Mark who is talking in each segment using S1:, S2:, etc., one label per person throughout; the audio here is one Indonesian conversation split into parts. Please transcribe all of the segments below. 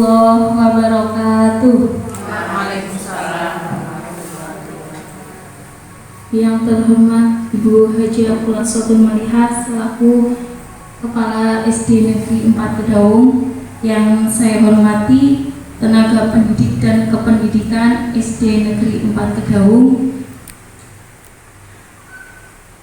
S1: warahmatullahi wabarakatuh.
S2: Waalaikumsalam.
S1: Yang terhormat Ibu Haji Khulasatul Malihat selaku Kepala SD Negeri 4 Kedaung, yang saya hormati tenaga pendidik dan kependidikan SD Negeri 4 Kedaung.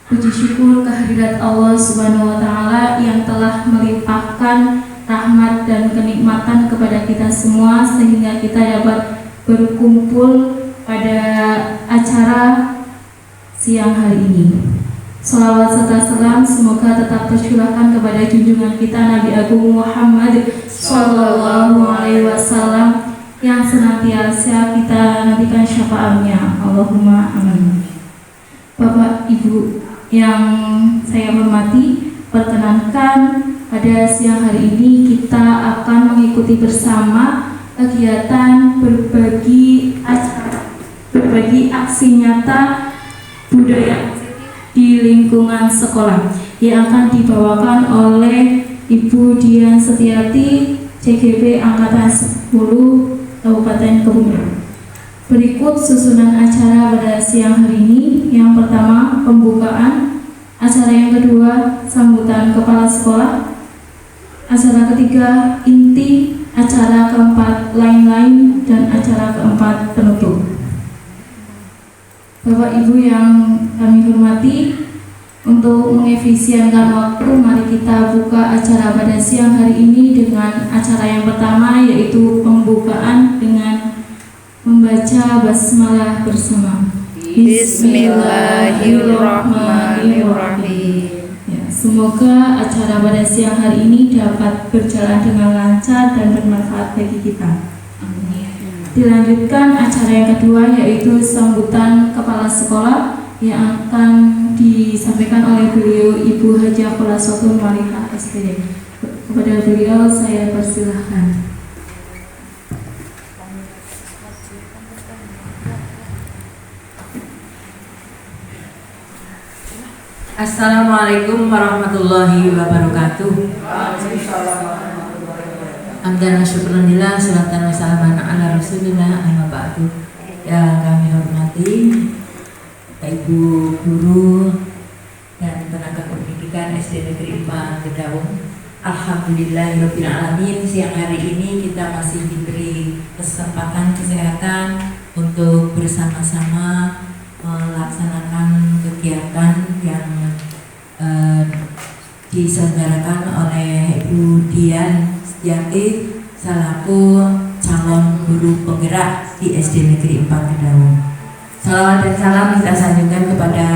S1: Puji syukur kehadirat Allah Subhanahu wa Ta'ala yang telah melimpahkan rahmat dan kenikmatan kepada kita semua sehingga kita dapat berkumpul pada acara siang hari ini. Salawat serta salam semoga tetap tercurahkan kepada junjungan kita Nabi Agung Muhammad Sallallahu Alaihi Wasallam yang senantiasa kita nantikan syafaatnya. Allahumma amin. Bapak Ibu yang saya hormati, perkenankan pada siang hari ini kita akan mengikuti bersama kegiatan berbagi aksi nyata budaya di lingkungan sekolah yang akan dibawakan oleh Ibu Dian Setiati, CGP Angkatan 10 Kabupaten Kebumen. Berikut susunan acara pada siang hari ini. Yang pertama, pembukaan. Acara yang kedua, sambutan kepala sekolah. Acara ketiga, inti. Acara keempat, lain-lain. Dan acara keempat, penutup. Bapak Ibu yang kami hormati, untuk mengefisienkan waktu, mari kita buka acara pada siang hari ini dengan acara yang pertama, yaitu pembukaan dengan membaca basmalah bersama.
S2: Bismillahirrahmanirrahim.
S1: Ya, semoga acara pada siang hari ini dapat berjalan dengan lancar dan bermanfaat bagi kita. Dilanjutkan acara yang kedua, yaitu sambutan kepala sekolah yang akan disampaikan oleh beliau Ibu Haji Khulasatul Malihat SPD. Kepada beliau saya persilahkan.
S2: Assalamualaikum warahmatullahi wabarakatuh. Hamdan wa syukrunillah, salatan wa salaman ala rasulillah, amma ba'du. Yang kami hormati Ibu guru dan tenaga pendidikan SD Negeri 4 Kedaung. Alhamdulillahirabbil alamin, siang hari ini kita masih diberi kesempatan kesehatan untuk bersama-sama melaksanakan kegiatan yang diselenggarakan oleh Ibu Dian Setiati selaku calon guru penggerak di SD Negeri 4 Kedaung. Salawat dan salam kita sanjungkan kepada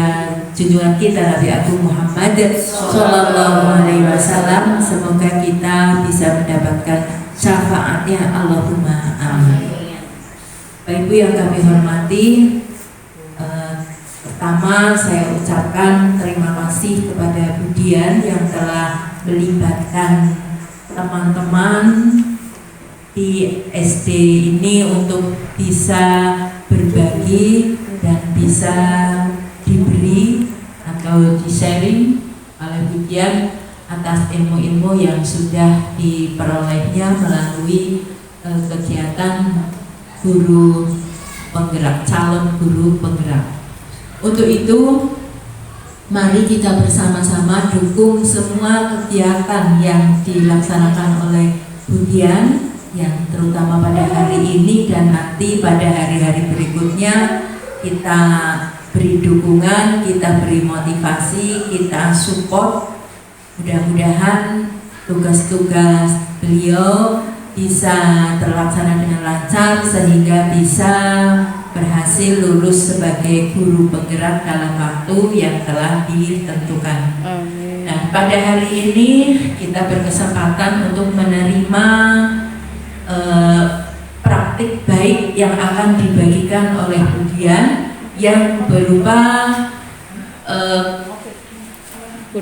S2: junjungan kita Nabi Agung Muhammad Sallallahu Alaihi Wasallam. Semoga kita bisa mendapatkan syafaatnya. Allahumma amin. Bapak Ibu yang kami hormati, pertama saya ucapkan terima kasih kepada Bu Dian yang telah melibatkan teman-teman di SD ini untuk bisa berbagi dan bisa diberi atau di-sharing oleh Bu Dian atas ilmu-ilmu yang sudah diperolehnya melalui kegiatan guru penggerak, calon guru penggerak. Untuk itu, mari kita bersama-sama dukung semua kegiatan yang dilaksanakan oleh Bu Dian, yang terutama pada hari ini dan nanti pada hari-hari berikutnya. Kita beri dukungan, kita beri motivasi, kita support. Mudah-mudahan tugas-tugas beliau bisa terlaksana dengan lancar sehingga bisa berhasil lulus sebagai guru penggerak dalam waktu yang telah ditentukan. Nah, pada hari ini kita berkesempatan untuk menerima praktik baik yang akan dibagikan oleh Bu Dian yang berupa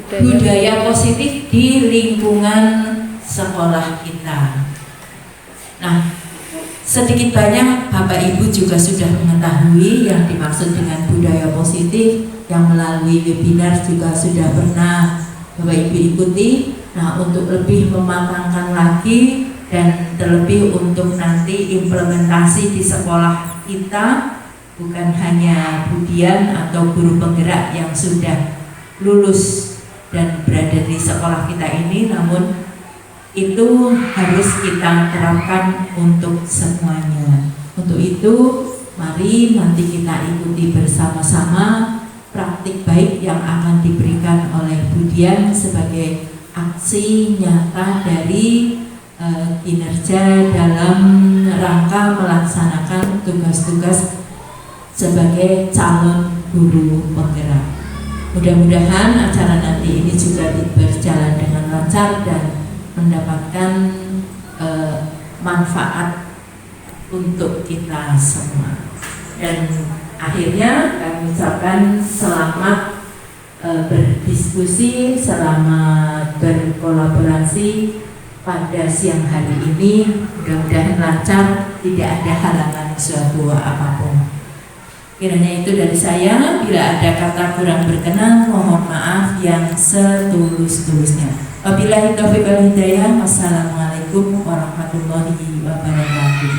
S2: budaya positif di lingkungan sekolah kita. Nah, sedikit banyak Bapak Ibu juga sudah mengetahui yang dimaksud dengan budaya positif, yang melalui webinar juga sudah pernah Bapak Ibu ikuti. Nah, untuk lebih mematangkan lagi dan terlebih untuk nanti implementasi di sekolah kita, bukan hanya Budian atau guru penggerak yang sudah lulus dan berada di sekolah kita ini, namun itu harus kita terapkan untuk semuanya. Untuk itu mari nanti kita ikuti bersama-sama praktik baik yang akan diberikan oleh Budian sebagai aksi nyata dari kinerja dalam rangka melaksanakan tugas-tugas sebagai calon guru penggerak. Mudah-mudahan acara nanti ini juga berjalan dengan lancar dan mendapatkan manfaat untuk kita semua. Dan akhirnya kami ucapkan selamat berdiskusi, selamat berkolaborasi pada siang hari ini. Mudah-mudahan lancar, tidak ada halangan suatu apapun. Kiranya itu dari saya. Bila ada kata kurang berkenan, mohon maaf yang setulus-tulusnya. Wabillahi taufiq wal hidayah. Wassalamualaikum warahmatullahi wabarakatuh.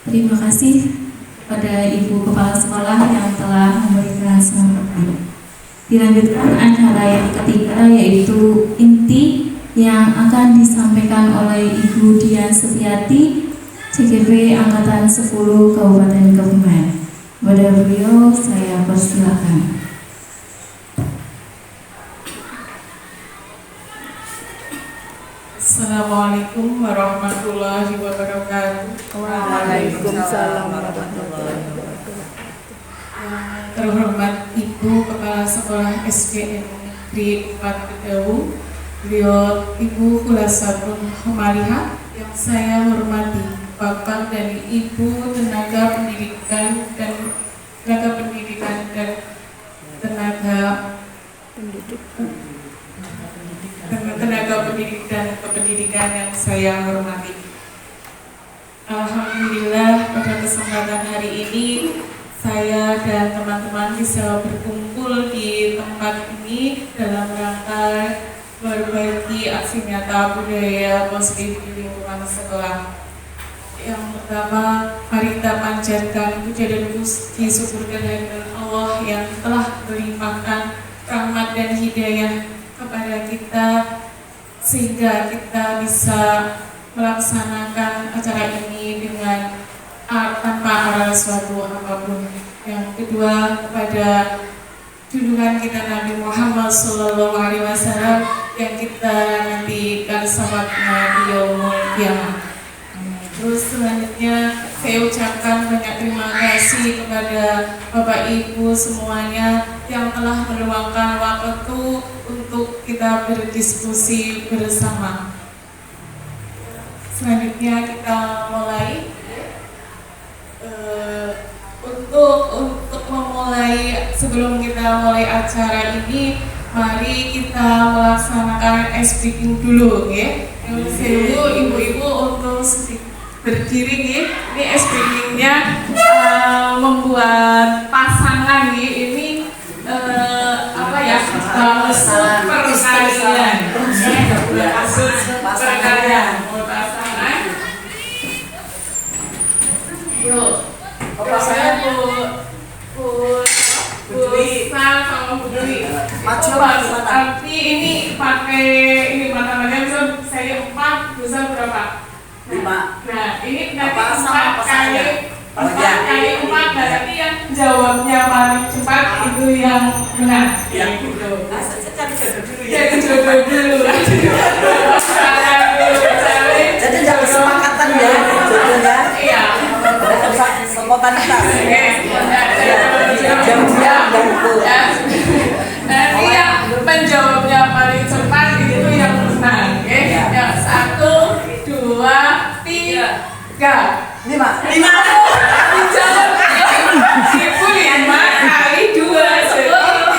S1: Terima kasih pada Ibu Kepala Sekolah yang telah memberikan sambutan. Dilanjutkan acara yang ketiga, yaitu inti yang akan disampaikan oleh Ibu Dian Setiati, CGP Angkatan 10 Kabupaten Kebumen. Kepada beliau saya persilakan.
S3: Assalamualaikum warahmatullahi wabarakatuh.
S4: Waalaikumsalam warahmatullahi wabarakatuh.
S3: Terhormat Ibu Kepala Sekolah SDN Negeri 4 Kedaung, beliau Ibu Kulasabrun Homaliha, yang saya hormati Bapak dan Ibu tenaga pendidikan dan tenaga pendidik dan kependidikan yang saya hormati. Alhamdulillah pada kesempatan hari ini saya dan teman-teman bisa berkumpul di tempat ini dalam rangka berbagi aksi nyata budaya positif di lingkungan sekolah. Yang pertama, mari kita panjatkan puja dan puji syukur kehadirat Allah yang telah melimpahkan rahmat dan hidayah kepada kita sehingga kita bisa melaksanakan acara ini dengan tanpa ada suatu apapun. Yang kedua, kepada junjungan kita Nabi Muhammad SAW yang kita nantikan sahabatnya di yaumul qiyamah. Terus selanjutnya saya ucapkan banyak terima kasih kepada Bapak Ibu semuanya yang telah meluangkan waktu untuk kita berdiskusi bersama. Selanjutnya kita mulai. Untuk memulai, sebelum kita mulai acara ini, mari kita melaksanakan ice breaking dulu, ya. Ibu-ibu untuk berdiri, ya. Ini ice breakingnya membuat pasangan, ya. Ini super kalian, perkalian, pasangan. Yuk. Saya Bu Sal sama Bu Dwi. Tapi ini pakai ini matematika saya 4, Bu Sal berapa?
S4: 5.
S3: Nah, ini nanti 4 kali 4 berarti yang jawabnya paling cepat itu yang benar.
S4: Yang
S3: gitu.
S4: Cari jodoh dulu ya.
S3: Cari jodoh dulu.
S4: Jadi jangan kesepakatan ya jodohnya.
S3: Iya.
S4: Spontanitas.
S3: Nanti yang menjawabnya paling cepat itu yang menang, ya. Yang 1, 2, 3.
S4: 5.
S3: Dijawab 5 kali 2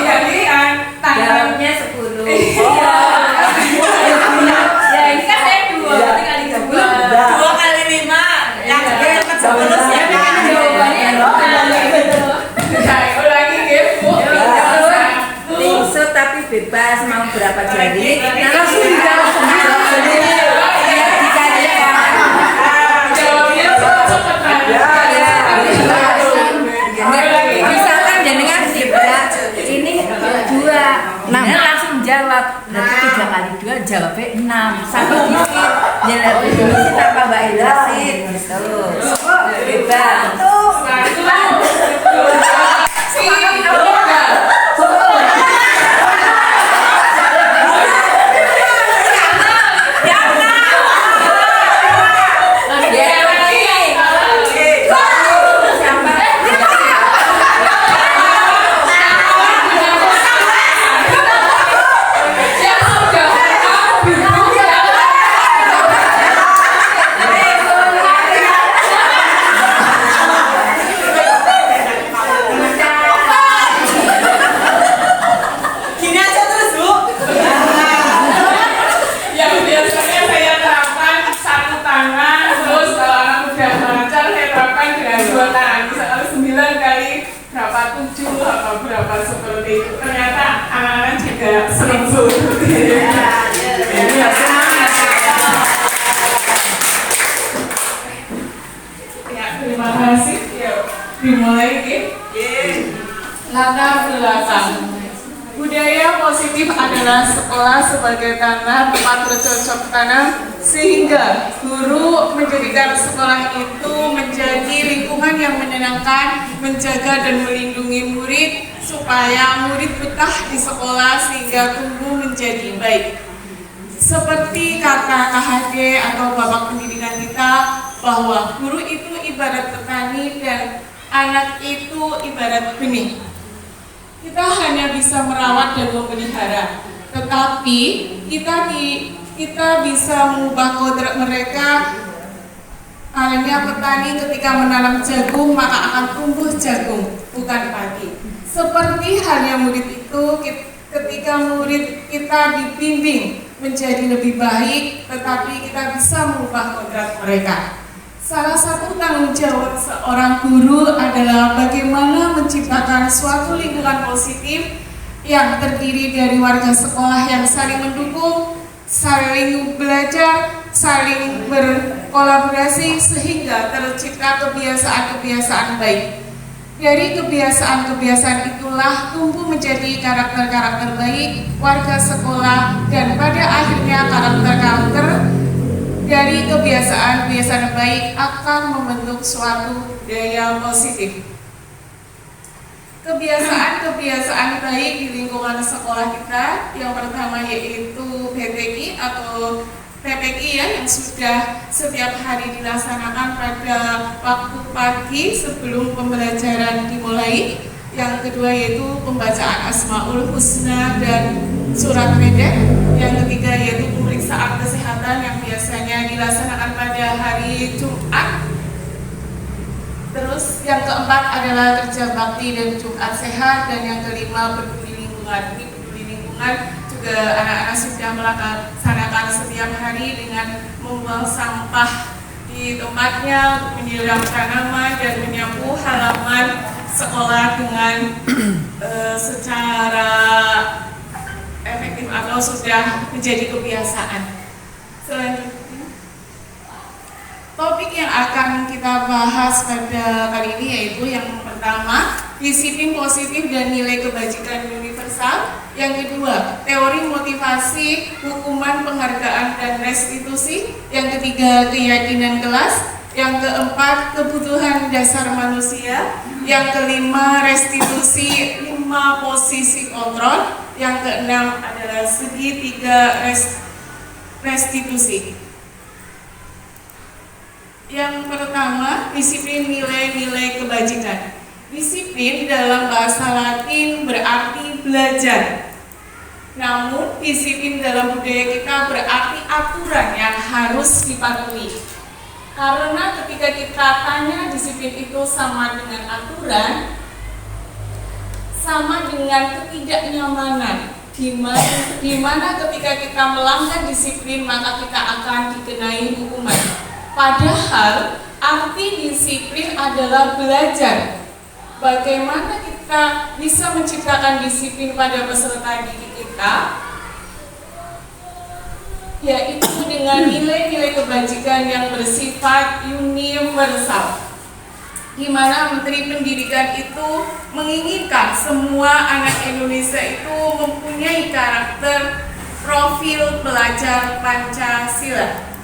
S3: kalian tangannya 10. Ya ini kan saya 2 kali 2 kali 5 yang 10 ya. Jawabannya
S2: bebas mau berapa jari langsung dijawab sendiri ya dicarikan
S3: Jawabnya cepat-cepat.
S2: misalkan jenengan tidak ini 2 langsung jawab nanti 3 kali 2 jawabnya 6 satu dikit jadi definisi tanpa Mbak Ilasin gitu bebas
S4: Gini aja terus Bu.
S3: Yang biasanya saya terapkan satu tangan, terus kalau anak udah belajar saya terapkan dengan 2 tangan. Misalnya 9 kali berapa 7 atau berapa seperti itu. Ternyata anak-anak juga senang seperti itu. Ya, senang. Ya, terima kasih. Yuk, dimulai latar belakang. Budaya positif adalah sekolah sebagai tanah tempat bercocok tanam sehingga guru menjadikan sekolah itu menjadi lingkungan yang menyenangkan, menjaga dan melindungi murid supaya murid betah di sekolah sehingga tumbuh menjadi baik. Seperti kata KHD atau Bapak Pendidikan kita bahwa guru itu ibarat petani dan anak itu ibarat benih. Kita hanya bisa merawat dan memelihara, tetapi kita bisa mengubah kodrat mereka. Halnya petani ketika menanam jagung maka akan tumbuh jagung, bukan padi. Seperti halnya murid itu, ketika murid kita dibimbing menjadi lebih baik, tetapi kita bisa mengubah kodrat mereka. Salah satu tanggung jawab seorang guru adalah bagaimana menciptakan suatu lingkungan positif yang terdiri dari warga sekolah yang saling mendukung, saling belajar, saling berkolaborasi sehingga tercipta kebiasaan-kebiasaan baik. Dari kebiasaan-kebiasaan itulah tumbuh menjadi karakter-karakter baik warga sekolah dan pada akhirnya karakter-karakter dari kebiasaan-kebiasaan baik akan membentuk suatu budaya positif. Kebiasaan-kebiasaan baik di lingkungan sekolah kita yang pertama yaitu PPQ atau PPQ ya, yang sudah setiap hari dilaksanakan pada waktu pagi sebelum pembelajaran dimulai. Yang kedua yaitu pembacaan Asmaul Husna dan surat pendek. Yang ketiga yaitu pemeriksaan kesehatan yang biasanya dilaksanakan pada hari Jumat. Terus yang keempat adalah kerja bakti dan Jumat sehat, dan yang kelima peduli lingkungan. Ini peduli lingkungan juga anak-anak sudah melaksanakan setiap hari dengan membuang sampah di tempatnya, menyiram tanaman dan menyapu halaman sekolah dengan secara efektif atau sudah menjadi kebiasaan. Selanjutnya, topik yang akan kita bahas pada kali ini yaitu yang pertama, disiplin positif dan nilai kebajikan universal. Yang kedua, teori motivasi, hukuman, penghargaan, dan restitusi. Yang ketiga, keyakinan kelas. Yang keempat, kebutuhan dasar manusia. Yang kelima, restitusi 5 posisi kontrol. Yang keenam adalah segitiga restitusi. Yang pertama, disiplin nilai-nilai kebajikan. Disiplin dalam bahasa Latin berarti belajar. Namun, disiplin dalam budaya kita berarti aturan yang harus dipatuhi. Karena ketika kita tanya disiplin itu sama dengan aturan, sama dengan ketidaknyamanan, di mana ketika kita melanggar disiplin maka kita akan dikenai hukuman. Padahal arti disiplin adalah belajar. bagaimana kita bisa menciptakan disiplin pada peserta didik kita, yaitu dengan nilai-nilai kebajikan yang bersifat universal, di mana Menteri Pendidikan itu menginginkan semua anak Indonesia itu mempunyai karakter profil pelajar Pancasila.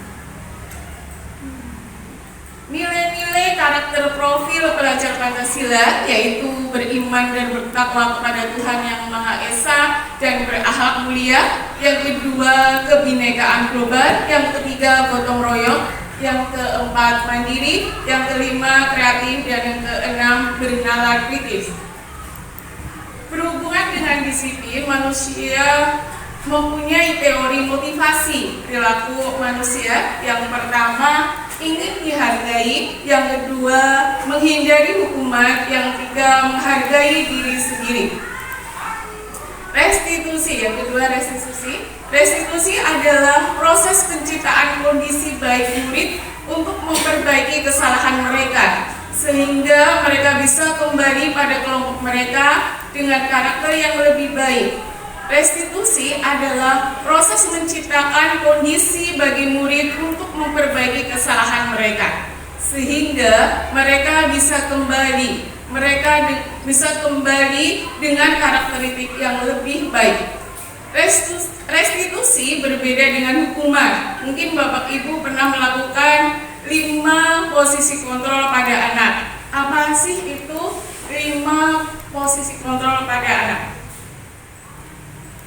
S3: Nilai-nilai karakter profil pelajar Pancasila yaitu beriman dan bertakwa kepada Tuhan Yang Maha Esa dan berakhlak mulia. Yang kedua, kebinekaan global. Yang ketiga, gotong royong. Yang keempat, mandiri. Yang kelima, kreatif. Dan yang keenam, bernalar kritis. Berhubungan dengan disiplin, manusia mempunyai teori motivasi perilaku manusia. Yang pertama, ingin dihargai. Yang kedua, menghindari hukuman. Yang ketiga, menghargai diri sendiri. Restitusi, yang kedua restitusi. Restitusi adalah proses penciptaan kondisi baik murid untuk memperbaiki kesalahan mereka, sehingga mereka bisa kembali pada kelompok mereka dengan karakter yang lebih baik. Restitusi adalah proses menciptakan kondisi bagi murid untuk memperbaiki kesalahan mereka, sehingga mereka bisa kembali dengan karakteristik yang lebih baik. Restitusi berbeda dengan hukuman. Mungkin Bapak Ibu pernah melakukan 5 posisi kontrol pada anak. Apa sih itu 5 posisi kontrol pada anak?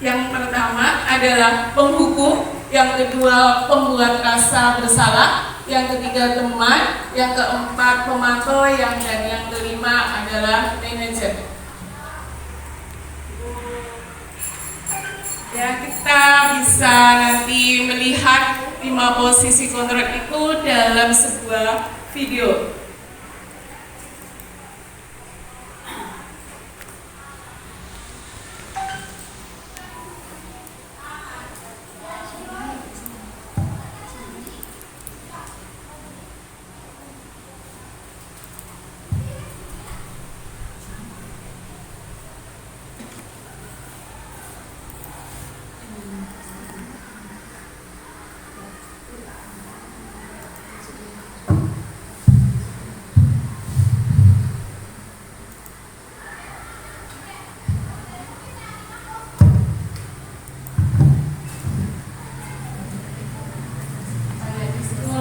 S3: Yang pertama adalah penghukum, yang kedua pembuat rasa bersalah, yang ketiga teman, yang keempat pemantau, dan yang kelima adalah manajer. Ya, kita bisa nanti melihat 5 posisi kontrol itu dalam sebuah video.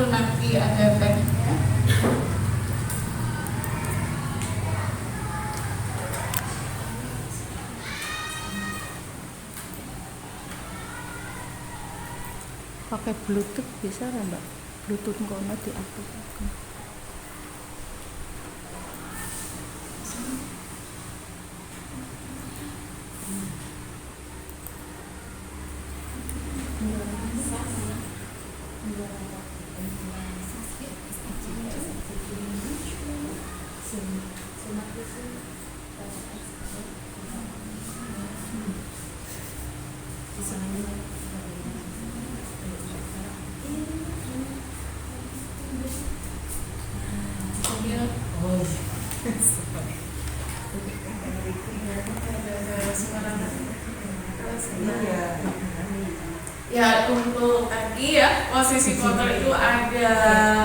S3: Nanti ada tekniknya.
S5: Pakai Bluetooth bisa nggak Mbak? Bluetooth kono diaktifkan.
S3: Ya, untuk tadi ya posisi kontrol itu ada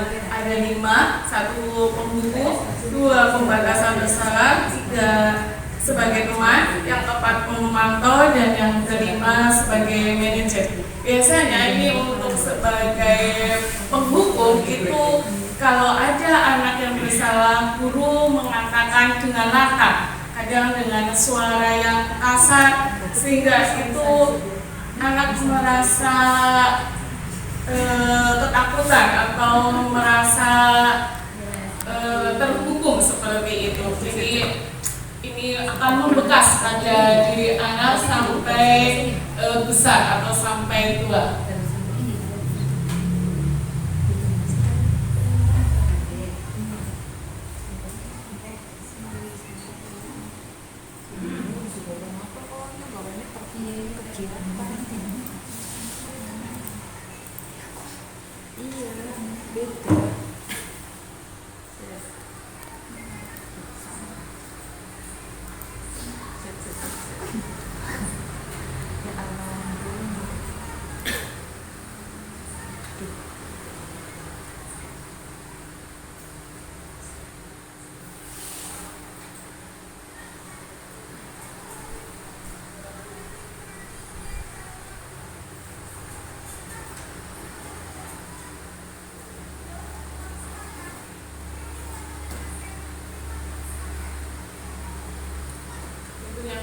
S3: 5, 1 penghukum, 2 pembatasan bersalah, 3 sebagai teman, yang keempat memantau, dan yang kelima sebagai manajer. Biasanya ini untuk sebagai penghukum itu kalau ada anak yang bersalah, guru mengatakan dengan lantang, kadang dengan suara yang kasar, sehingga itu anak merasa ketakutan atau merasa terhukum seperti itu. Jadi ini akan membekas pada diri anak sampai besar atau sampai tua.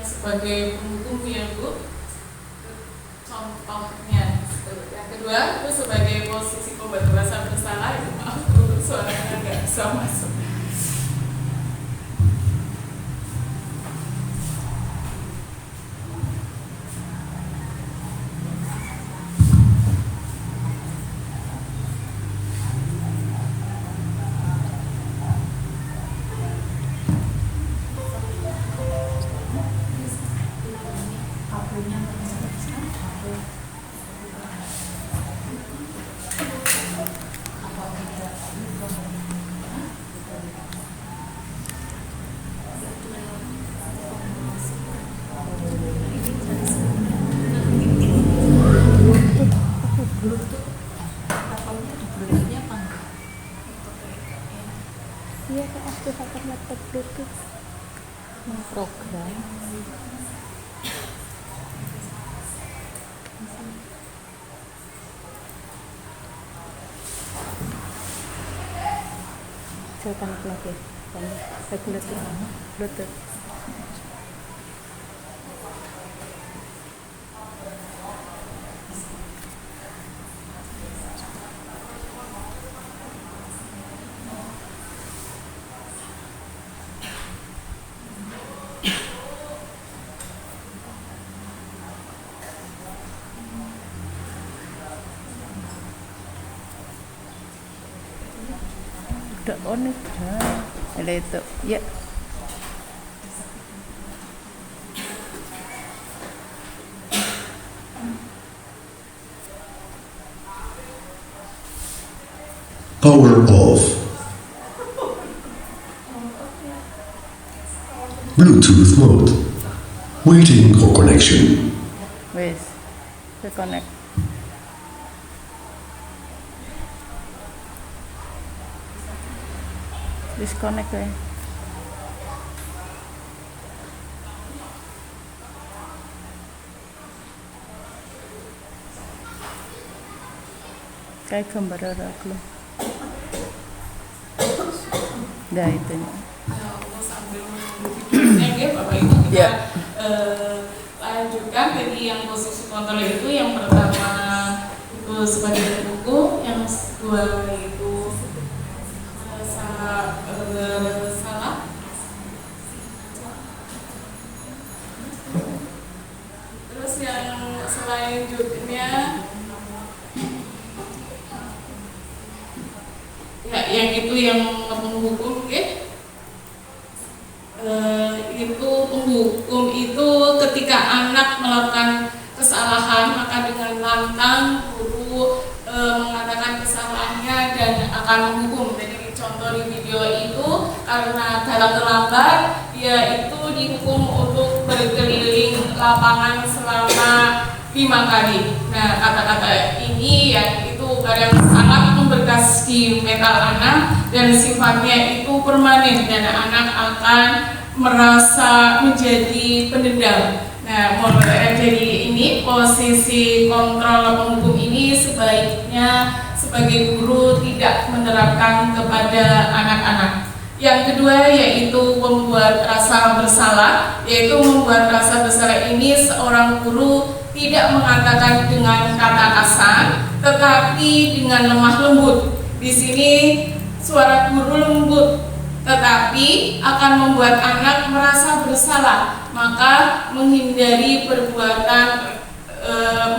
S3: sebagai penghukum ya Bu, contohnya. Yang kedua itu sebagai posisi pembuat rasa bersalah, itu maaf untuk suaranya nggak bisa masuk.
S5: Iya, kayak aktivator laptop Bluetooth program. Saya connect lagi. Saya Bluetooth. Udah on itu. Ada itu. Ya.
S6: Power off. Bluetooth mode. Waiting for connection.
S5: Wes. Saya connect. Disconnect ya. Kayak gambar aku. Dah itu.
S3: Sambil menunggu videonya ya Bapak Ibu, kita
S5: Ya.
S3: lanjutkan dari yang posisi kontrol itu. Yang pertama itu sebagai buku, yang kedua itu bersalah. Terus yang selanjutnya ya yang itu yang menghukum ya. Itu penghukum itu ketika anak melakukan kesalahan, maka dengan lantang guru mengatakan kesalahannya dan akan menghukum. Jadi contoh di video itu, karena datang terlambat, dia itu dihukum untuk berkeliling lapangan selama 5 kali. Nah, kata-kata ini yang itu kadang sangat membekas di mental anak dan sifatnya itu permanen, dan anak akan merasa menjadi pendendam. Nah, jadi ini posisi kontrol penghukum ini sebaiknya sebagai guru tidak menerapkan kepada anak-anak. Yang kedua yaitu membuat rasa bersalah, yaitu membuat rasa bersalah ini seorang guru tidak mengatakan dengan kata kasar, tetapi dengan lemah lembut. Di sini suara guru lembut, tetapi akan membuat anak merasa bersalah, maka menghindari perbuatan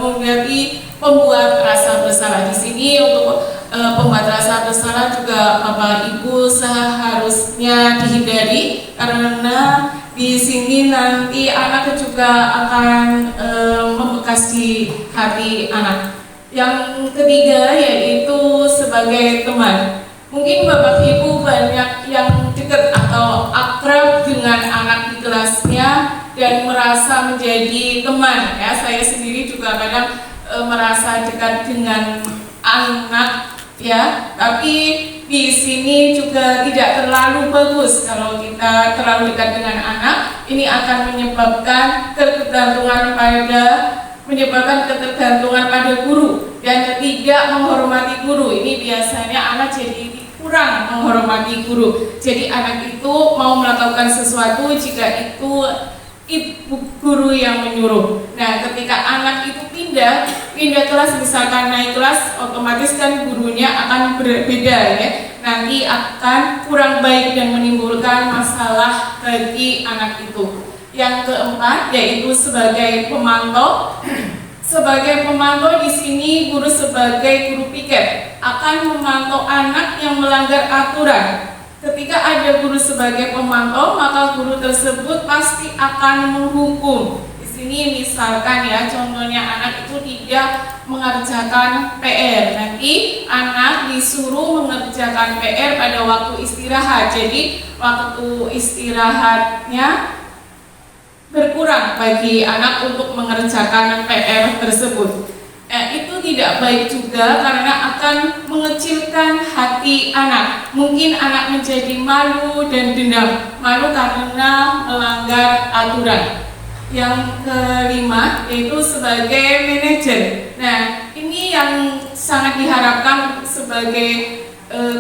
S3: menghindari pembuat rasa bersalah. Di sini untuk pembuat rasa bersalah juga Bapak Ibu seharusnya dihindari, karena di sini nanti anak juga akan membekas di hati anak. Yang ketiga yaitu sebagai teman. Mungkin Bapak Ibu banyak yang dekat atau akrab dengan anak di kelasnya dan merasa menjadi teman. Ya, saya sendiri juga kadang merasa dekat dengan anak, ya. Tapi di sini juga tidak terlalu bagus kalau kita terlalu dekat dengan anak. Ini akan menyebabkan ketergantungan pada guru dan tidak menghormati guru. Ini biasanya anak jadi kurang menghormati guru. Jadi anak itu mau melakukan sesuatu, jika itu ibu guru yang menyuruh. Nah, ketika anak itu pindah kelas, misalkan naik kelas, otomatis kan gurunya akan berbeda ya. Nanti akan kurang baik dan menimbulkan masalah bagi anak itu. Yang keempat yaitu sebagai pemantau. Sebagai pemantau di sini guru sebagai guru piket akan memantau anak yang melanggar aturan. Ketika ada guru sebagai pemantau, maka guru tersebut pasti akan menghukum. Di sini misalkan ya, contohnya anak itu tidak mengerjakan PR. Nanti anak disuruh mengerjakan PR pada waktu istirahat. Jadi waktu istirahatnya berkurang bagi anak untuk mengerjakan PR tersebut. Itu tidak baik juga karena akan mengecilkan hati anak. Mungkin anak menjadi malu dan dendam. Malu karena melanggar aturan. Yang kelima yaitu sebagai manajer. Nah, ini yang sangat diharapkan sebagai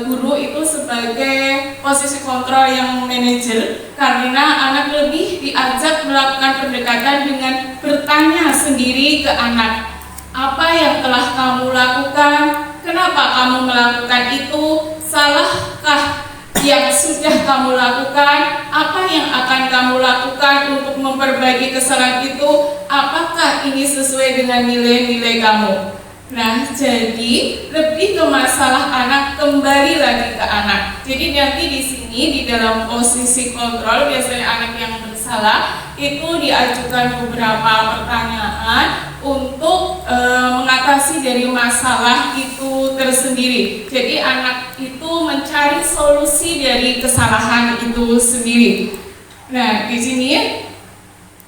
S3: guru itu sebagai posisi kontrol yang manajer, karena anak lebih diajak melakukan pendekatan dengan bertanya sendiri ke anak, apa yang telah kamu lakukan, kenapa kamu melakukan itu, salahkah yang sudah kamu lakukan, apa yang akan kamu lakukan untuk memperbaiki kesalahan itu, apakah ini sesuai dengan nilai-nilai kamu. Nah, jadi lebih ke masalah anak, kembali lagi ke anak. Jadi nanti di sini di dalam posisi kontrol biasanya anak yang bersalah itu diajukan beberapa pertanyaan untuk mengatasi dari masalah itu tersendiri. Jadi anak itu mencari solusi dari kesalahan itu sendiri. Nah, di sini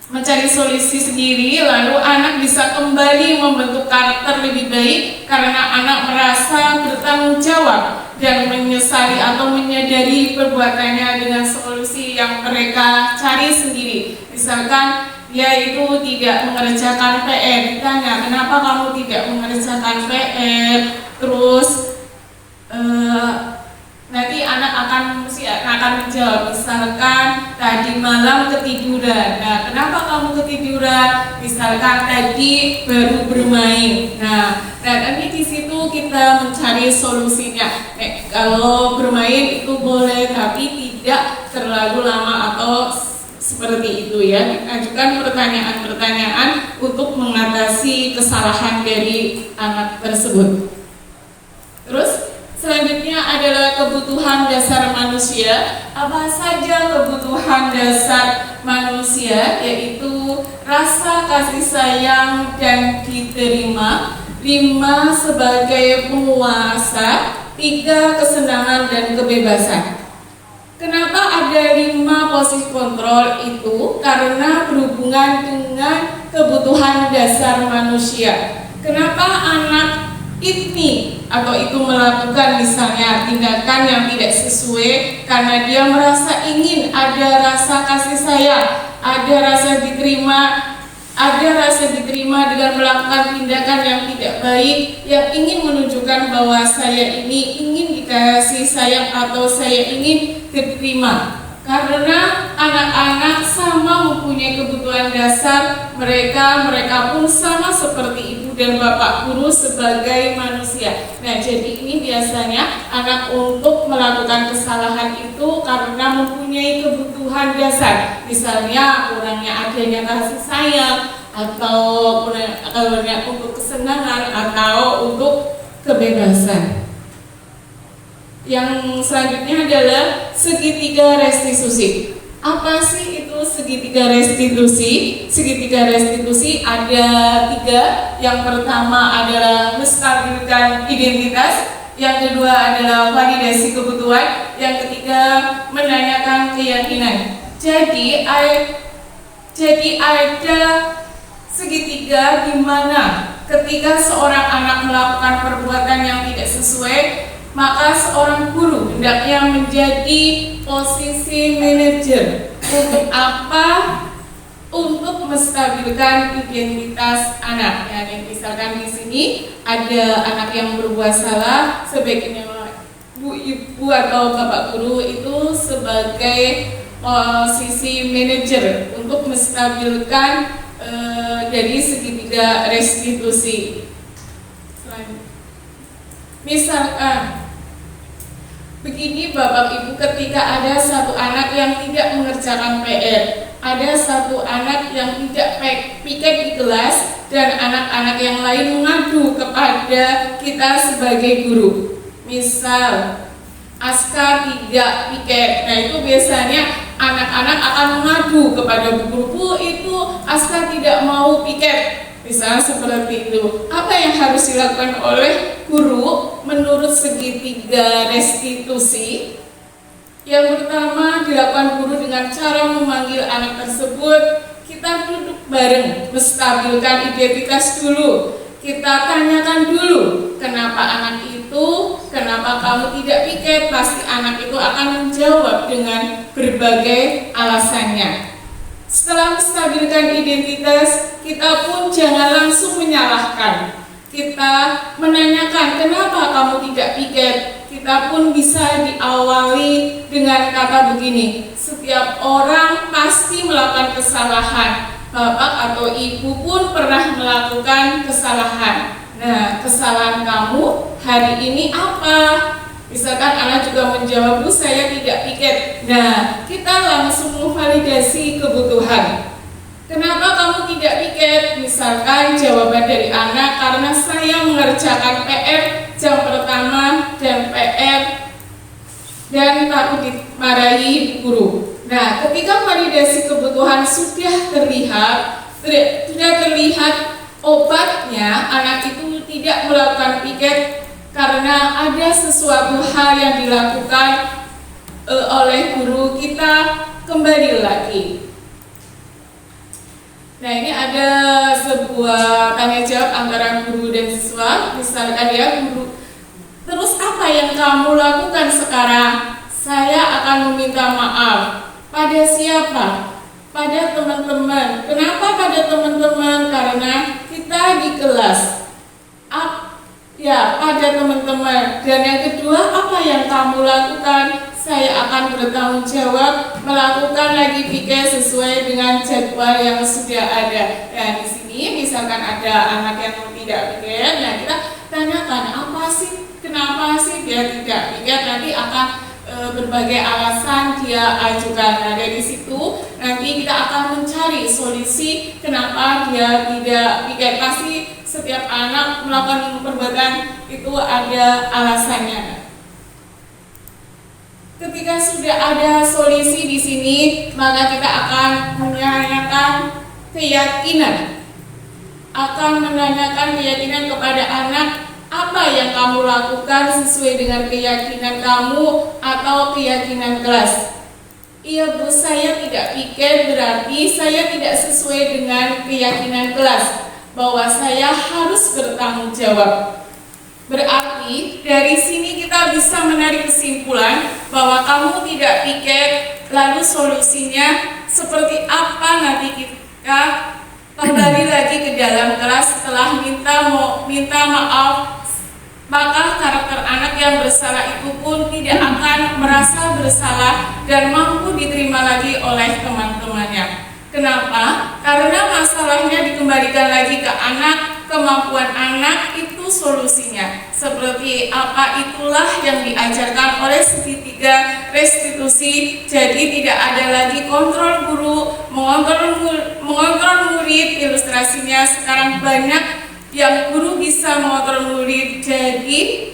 S3: mencari solusi sendiri, lalu anak bisa kembali membentuk karakter lebih baik karena anak merasa bertanggung jawab dan menyesali atau menyadari perbuatannya dengan solusi yang mereka cari sendiri. Misalkan dia itu tidak mengerjakan PR, ditanya kenapa kamu tidak mengerjakan PR, terus nanti anak akan menjawab, misalkan tadi malam ketiduran. Nah, kenapa kamu ketiduran? Misalkan tadi baru bermain. Nah, nanti di situ kita mencari solusinya. Kalau bermain itu boleh, tapi tidak terlalu lama atau seperti itu ya. Ajukan pertanyaan-pertanyaan untuk mengatasi kesalahan dari anak tersebut. Terus selanjutnya adalah kebutuhan dasar manusia. Apa saja kebutuhan dasar manusia? Yaitu rasa kasih sayang dan diterima. 5 sebagai penguasa. 3 kesenangan dan kebebasan. Kenapa ada 5 posisi kontrol itu? Karena berhubungan dengan kebutuhan dasar manusia. Kenapa anak ini atau itu melakukan misalnya tindakan yang tidak sesuai? Karena dia merasa ingin ada rasa kasih sayang, ada rasa diterima dengan melakukan tindakan yang tidak baik, yang ingin menunjukkan bahwa saya ini ingin dikasih sayang atau saya ingin diterima. Karena anak-anak sama mempunyai kebutuhan dasar, mereka pun sama seperti ibu dan bapak guru sebagai manusia. Nah, jadi ini biasanya anak untuk melakukan kesalahan itu karena mempunyai kebutuhan dasar. Misalnya kurangnya adanya kasih sayang, atau kurangnya untuk kesenangan, atau untuk kebebasan. Yang selanjutnya adalah segitiga restitusi. Apa sih itu segitiga restitusi? Segitiga restitusi ada 3. Yang pertama adalah menstabilkan identitas. Yang kedua adalah validasi kebutuhan. Yang ketiga menanyakan keyakinan. Jadi ada segitiga di mana ketika seorang anak melakukan perbuatan yang tidak sesuai, maka seorang guru hendaknya menjadi posisi manajer. Untuk apa? Untuk menstabilkan identitas anak. Ya, misalkan di sini ada anak yang berbuat salah, sebaiknya ibu atau bapak guru itu sebagai posisi manajer untuk menstabilkan dari segitiga restitusi. Misalkan begini Bapak Ibu, ketika ada satu anak yang tidak mengerjakan PR, ada satu anak yang tidak piket di kelas, dan anak-anak yang lain mengadu kepada kita sebagai guru. Misal Aska tidak piket, nah itu biasanya anak-anak akan mengadu kepada guru, itu Aska tidak mau piket, misalnya seperti itu. Apa yang harus dilakukan oleh guru menurut segitiga restitusi? Yang pertama, dilakukan guru dengan cara memanggil anak tersebut. Kita duduk bareng, menstabilkan identitas dulu. Kita tanyakan dulu, kenapa anak itu, kenapa kamu tidak piket? Pasti anak itu akan menjawab dengan berbagai alasannya. Setelah menstabilkan identitas, kita pun jangan langsung menyalahkan. Kita menanyakan, kenapa kamu tidak piket? Kita pun bisa diawali dengan kata begini, setiap orang pasti melakukan kesalahan. Bapak atau ibu pun pernah melakukan kesalahan. Nah, kesalahan kamu hari ini apa? Misalkan anak juga menjawab, Bu, saya tidak piket. Nah, kita langsung memvalidasi kebutuhan. Kenapa kamu tidak piket? Misalkan jawaban dari anak, karena saya mengerjakan PR jam pertama dan PR dan takut dimarahi guru. Nah, ketika validasi kebutuhan sudah terlihat obatnya, anak itu tidak melakukan piket karena ada sesuatu hal yang dilakukan oleh guru, kita kembali lagi. Nah, ini ada sebuah tanya jawab antara guru dan siswa. Misalkan ya, guru, terus apa yang kamu lakukan sekarang? Saya akan meminta maaf. Pada siapa? Pada teman-teman. Kenapa pada teman-teman? Karena kita di kelas. Ya, pada teman-teman. Dan yang kedua, apa yang kamu lakukan? Saya akan bertanggung jawab melakukan lagi piket sesuai dengan jadwal yang sudah ada. Dan di sini misalkan ada anak yang tidak piket, nah kita tanyakan apa sih, kenapa sih dia tidak piket? Nanti akan berbagai alasan dia ajukan. Nah, dari situ nanti kita akan mencari solusi kenapa dia tidak piket. Pasti setiap anak melakukan perbuatan itu ada alasannya. Ketika sudah ada solusi di sini, maka kita akan menanyakan keyakinan. Akan menanyakan keyakinan kepada anak, apa yang kamu lakukan sesuai dengan keyakinan kamu atau keyakinan kelas. Iya Bu, saya tidak piket, berarti saya tidak sesuai dengan keyakinan kelas, bahwa saya harus bertanggung jawab. Berarti dari sini kita bisa menarik kesimpulan bahwa kamu tidak piket, lalu solusinya seperti apa nanti kita kembali lagi ke dalam kelas setelah minta maaf, maka karakter anak yang bersalah itu pun tidak akan merasa bersalah dan mampu diterima lagi oleh teman-temannya. Kenapa? Karena masalahnya dikembalikan lagi ke anak, kemampuan anak itu solusinya. Seperti apa itulah yang diajarkan oleh segitiga restitusi. Jadi tidak ada lagi kontrol guru, mengontrol murid. Ilustrasinya sekarang banyak yang guru bisa mengontrol murid. Jadi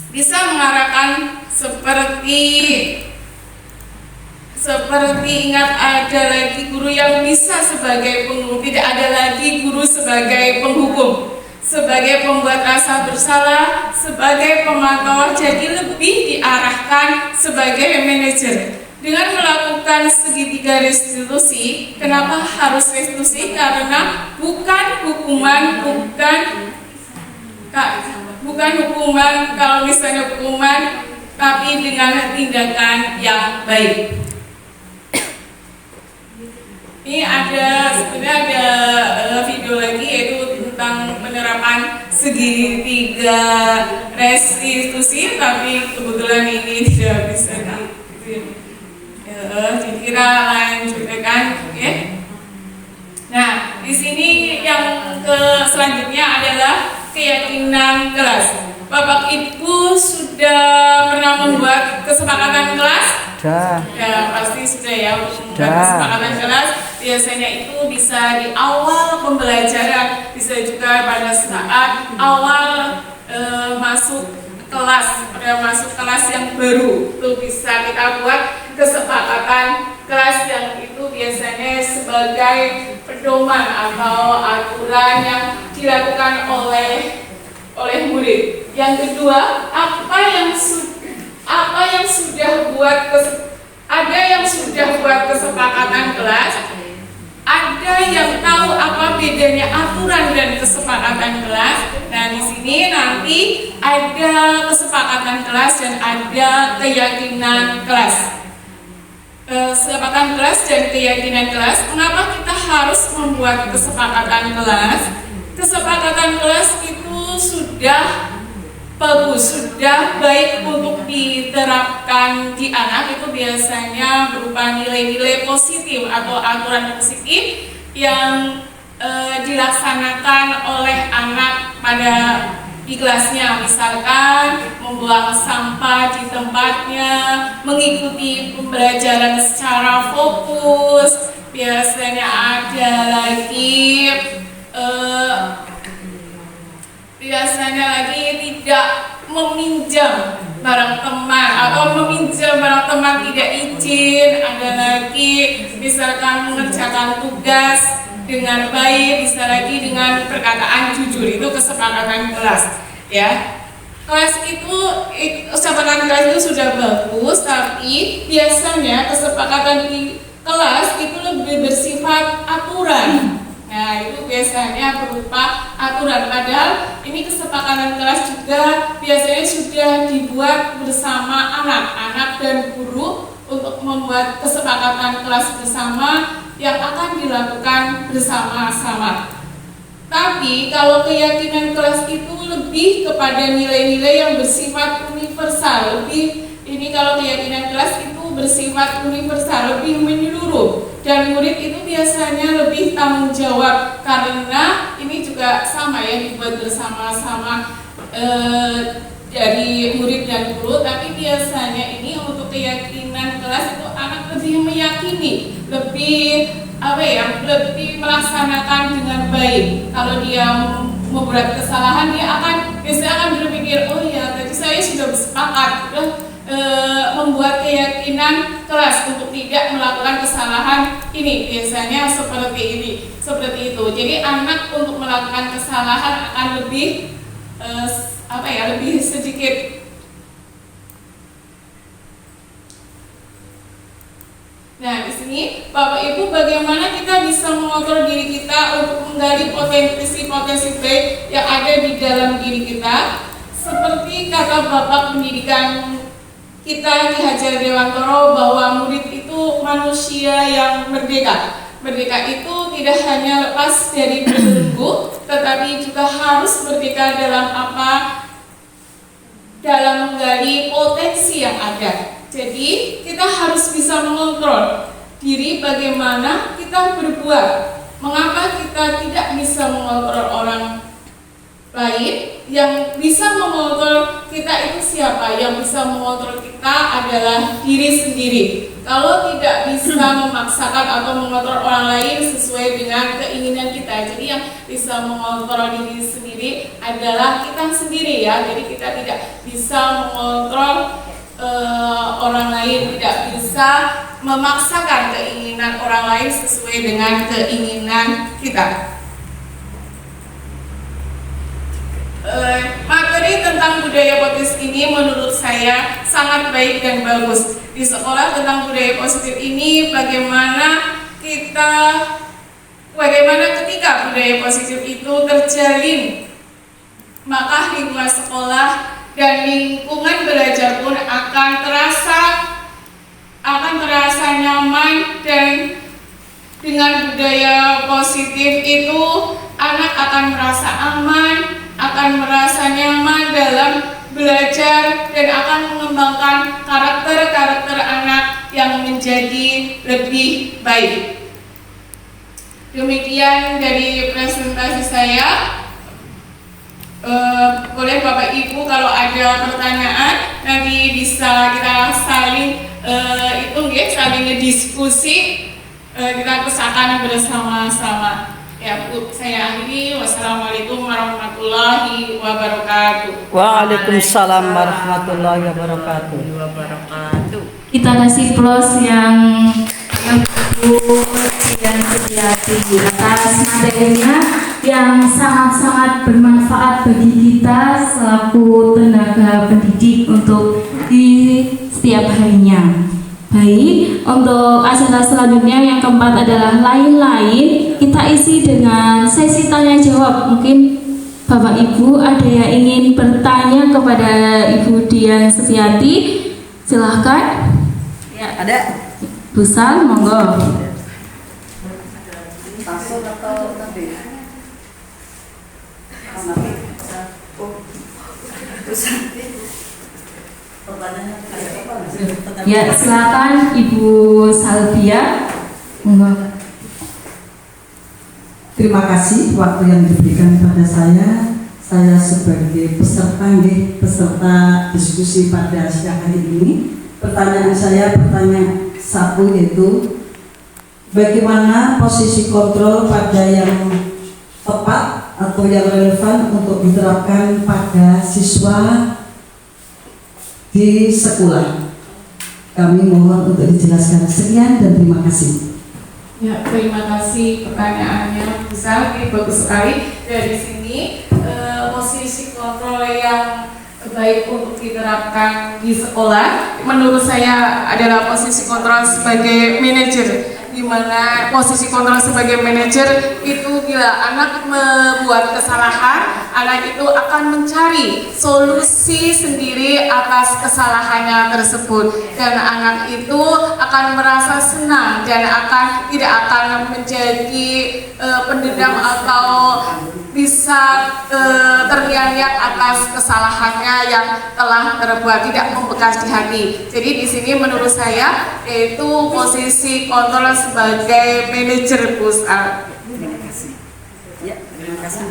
S3: bisa mengarahkan seperti ingat ada lagi guru yang bisa sebagai penghukum, tidak ada lagi guru sebagai penghukum, sebagai pembuat rasa bersalah, sebagai pemantau, jadi lebih diarahkan sebagai manajer. Dengan melakukan segitiga restitusi, kenapa harus restitusi? Karena bukan hukuman, kalau misalnya hukuman, tapi dengan tindakan yang baik. Ini sebenarnya ada video lagi, yaitu tentang penerapan segitiga restitusi, tapi kebetulan ini tidak bisa jadi kita lanjutkan, oke? keyakinan kelas. Bapak Ibu sudah pernah membuat kesepakatan kelas?
S5: Sudah.
S3: Ya pasti sudah ya, membuat kesepakatan kelas. Biasanya itu bisa di awal pembelajaran, bisa juga pada saat awal masuk kelas, masuk kelas yang baru. Itu bisa kita buat kesepakatan kelas yang itu biasanya sebagai pedoman atau aturan yang dilakukan oleh murid. Yang kedua, apa yang sudah buat kesepakatan kelas, ada yang tahu apa bedanya aturan dan kesepakatan kelas. Nah, di sini nanti ada kesepakatan kelas dan ada keyakinan kelas. Kesepakatan kelas dan keyakinan kelas. Kenapa kita harus membuat kesepakatan kelas? Kesepakatan kelas itu sudah bagus, sudah baik untuk diterapkan di anak. Itu biasanya berupa nilai-nilai positif atau aturan positif yang dilaksanakan oleh anak pada di kelasnya. Misalkan membuang sampah di tempatnya, mengikuti pembelajaran secara fokus. Biasanya ada lagi tidak meminjam barang teman atau meminjam barang teman tidak izin. Ada lagi misalkan mengerjakan tugas dengan baik, bisa lagi dengan perkataan jujur. Itu kesepakatan kelas ya. Kelas itu kesepakatan kelas itu sudah bagus, tapi biasanya kesepakatan di kelas itu lebih bersifat aturan. Nah, itu biasanya berupa aturan. Padahal ini kesepakatan kelas juga biasanya sudah dibuat bersama anak-anak dan guru untuk membuat kesepakatan kelas bersama yang akan dilakukan bersama-sama. Tapi kalau keyakinan kelas itu lebih kepada nilai-nilai yang bersifat universal. Kalau keyakinan kelas itu bersifat universal, lebih menyeluruh. Dan murid itu biasanya lebih tanggung jawab, karena ini juga sama ya, dibuat bersama-sama dari murid dan guru. Tapi biasanya ini untuk keyakinan kelas itu anak lebih meyakini, lebih lebih melaksanakan dengan baik. Kalau dia membuat kesalahan, dia biasanya akan berpikir, oh ya tadi saya sudah bersepakat membuat keyakinan kelas untuk tidak melakukan kesalahan ini. Biasanya seperti itu. Jadi anak untuk melakukan kesalahan akan lebih lebih sedikit. Nah, di sini Bapak Ibu, bagaimana kita bisa mengontrol diri kita untuk menggali potensi baik yang ada di dalam diri kita? Seperti kata Bapak pendidikan kita Ki Hajar Dewantoro, bahwa murid itu manusia yang merdeka. Merdeka itu tidak hanya lepas dari belenggu, tetapi juga harus merdeka dalam menggali potensi yang ada. Jadi kita harus bisa mengontrol diri bagaimana kita berbuat. Mengapa kita tidak bisa mengontrol orang lain? Yang bisa mengontrol kita itu siapa? Yang bisa mengontrol kita adalah diri sendiri. Kalau tidak bisa memaksakan atau mengontrol orang lain sesuai dengan keinginan kita, jadi yang bisa mengontrol diri sendiri adalah kita sendiri ya. Jadi kita tidak bisa mengontrol orang lain, tidak bisa memaksakan keinginan orang lain sesuai dengan keinginan kita. Materi tentang budaya positif ini menurut saya sangat baik dan bagus. Di sekolah tentang budaya positif ini bagaimana ketika budaya positif itu terjalin, maka lingkungan sekolah dan lingkungan belajar pun akan terasa nyaman. Dan dengan budaya positif itu anak akan merasa aman, akan merasa nyaman dalam belajar, dan akan mengembangkan karakter anak yang menjadi lebih baik. Demikian dari presentasi saya. boleh Bapak Ibu kalau ada pertanyaan nanti bisa kita saling saling ngediskusi, kita kesahkan bersama-sama. Ya Bu, saya akhiri. Wassalamualaikum warahmatullahi wabarakatuh.
S4: Waalaikumsalam warahmatullahi wabarakatuh.
S1: Kita kasih plus yang Bu Dian Setiati atas materinya yang sangat-sangat bermanfaat bagi kita selaku tenaga pendidik untuk di setiap harinya. Baik, untuk acara selanjutnya yang keempat adalah lain-lain. Kita isi dengan sesi tanya jawab. Mungkin Bapak Ibu ada yang ingin bertanya kepada Ibu Dian Setiati, silahkan.
S4: Ya, ada.
S1: Bu Sal, monggo.
S4: Langsung atau nanti?
S1: Ya, silakan Ibu Salvia. Monggo.
S7: Terima kasih waktu yang diberikan kepada saya. Saya sebagai peserta diskusi pada siang hari ini. Pertanyaan saya, pertanyaan satu, yaitu bagaimana posisi kontrol pada yang tepat atau yang relevan untuk diterapkan pada siswa di sekolah. Kami mohon untuk dijelaskan. Sekian dan terima kasih.
S3: Ya, terima kasih pertanyaannya Bu Sal, ini bagus sekali. Dari sini posisi kontrol yang baik untuk diterapkan di sekolah menurut saya adalah posisi kontrol sebagai manajer, di mana posisi kontrol sebagai manajer itu bila anak membuat kesalahan, anak itu akan mencari solusi sendiri atas kesalahannya tersebut, dan anak itu akan merasa senang dan tidak akan menjadi pendendam atau bisa terngiang-ngiang atas kesalahannya yang telah terbuat, tidak membekas di hati. Jadi di sini menurut saya yaitu posisi kontrol sebagai manajer pusat.
S4: Terima kasih. Ya, terima kasih.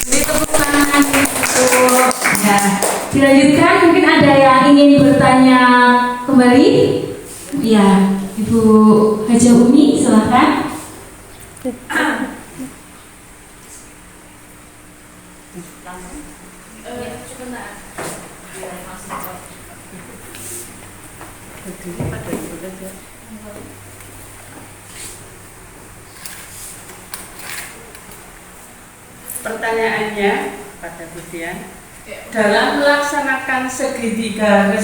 S1: Jadi tepuk tangan untuk ya. Dilanjutkan, mungkin ada yang ingin bertanya kembali. Ya, Ibu Haja Umi, silahkan.
S8: Pertanyaannya pada Bu Dian, dalam melaksanakan segitiga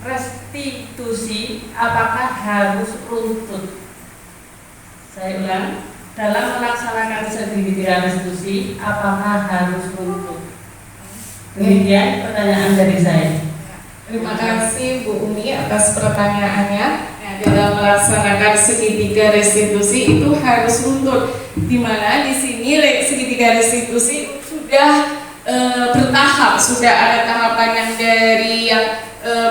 S8: restitusi apakah harus runtut? Saya ulang, dalam melaksanakan segitiga restitusi apakah harus runtut? Demikian pertanyaan dari saya.
S3: Terima kasih Bu Umi atas pertanyaannya. Dalam melaksanakan segitiga restitusi itu harus runtut, di mana di sini segitiga restitusi sudah bertahap, sudah ada tahapan yang dari yang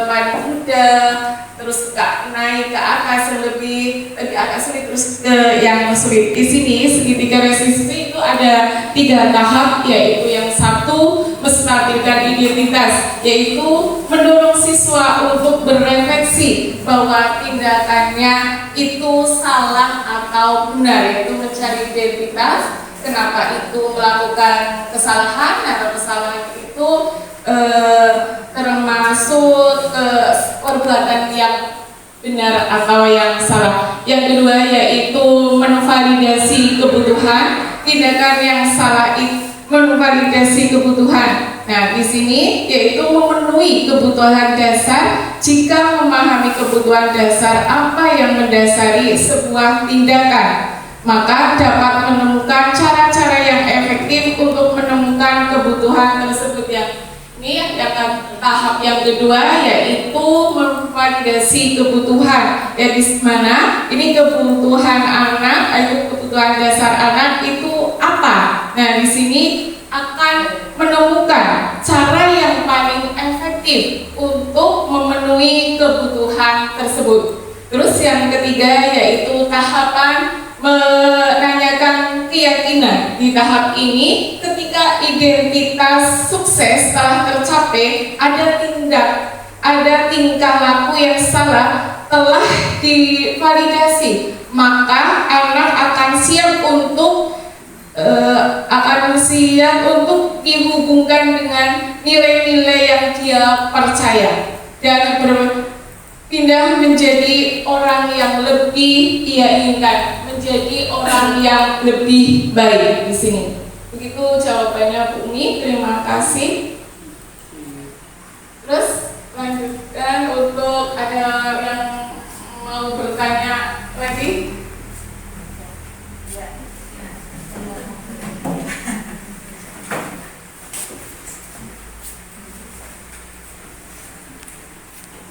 S3: paling mudah, terus naik ke atas yang lebih agak sulit, terus ke yang sulit. Di sini segitiga restitusi itu ada 3 tahap, yaitu yang satu menstabilkan identitas, yaitu mendorong siswa untuk berefleksi bahwa tindakannya itu salah atau benar, yaitu mencari identitas. Kenapa itu melakukan kesalahan? Nah, kesalahan itu termasuk perbuatan yang benar atau yang salah. Yang kedua yaitu menvalidasi kebutuhan. Tindakan yang salah itu menvalidasi kebutuhan. Nah, di sini yaitu memenuhi kebutuhan dasar. Jika memahami kebutuhan dasar apa yang mendasari sebuah tindakan, maka dapat menemukan cara-cara yang efektif untuk menemukan kebutuhan tersebut. Ini yang tahap yang kedua yaitu memvalidasi kebutuhan. Di mana ini kebutuhan anak, kebutuhan dasar anak itu apa? Nah, di sini akan menemukan cara yang paling efektif untuk memenuhi kebutuhan tersebut. Terus yang ketiga yaitu tahapan menanyakan keyakinan. Di tahap ini, ketika identitas sukses telah tercapai, ada tingkah laku yang salah telah divalidasi, maka anak akan siap untuk dihubungkan dengan nilai-nilai yang dia percaya dan berpindah menjadi orang yang lebih ia inginkan, menjadi orang yang lebih baik di sini. Begitu jawabannya Bu Umi. Terima kasih. Terus lanjutkan untuk ada yang mau bertanya lagi.